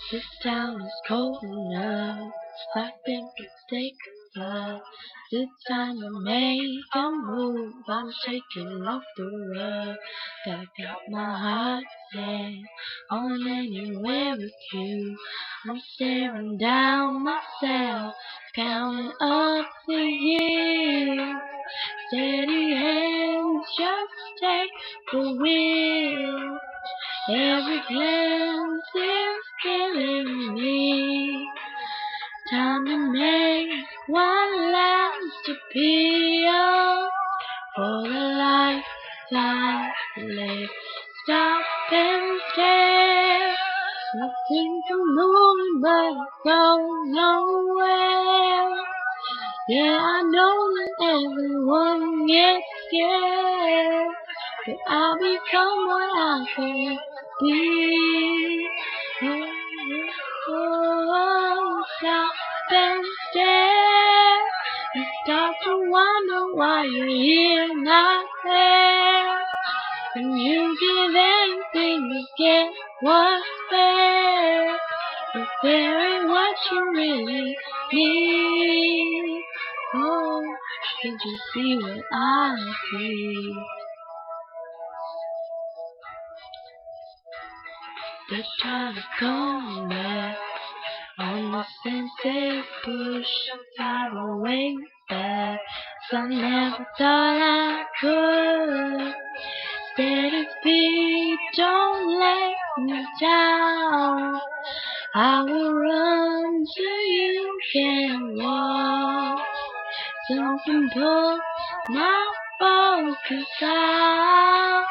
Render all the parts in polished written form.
This town is cold enough. I think it's take a love. It's time to make a move. I'm shaking off the rug. I got my heart set on anywhere with you. I'm staring down myself, counting up the years. Steady hands, just take the wheel. Every glance is killing me. Time to make one last appeal for the life I live. Stop and stare. Nothing to move but go nowhere. Yeah, I know that everyone gets scared, but I become what I can be. Oh, stop and stare. You start to wonder why you're here, not there. And you give anything to get what's fair, but there ain't what you really need. Oh, did you see what I see? They're trying to come back on the sensitive push. I will wait back, 'cause I never thought I could. Steady feet, don't let me down. I will run till you can walk. Something put my focus out.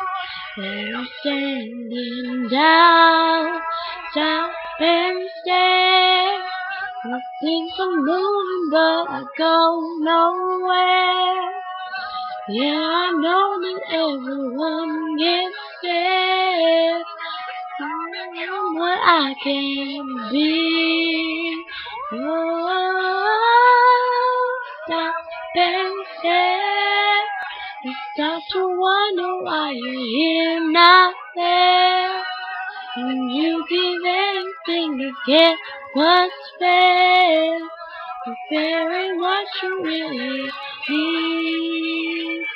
And I'm standing down, stop and stare. I think I'm moving, but I go nowhere. Yeah, I know that everyone gets scared. I'm what I can be. Oh, stop and stare. You start to wonder why you're here, not there. And you give anything to get what's fair, but there ain't what you really need.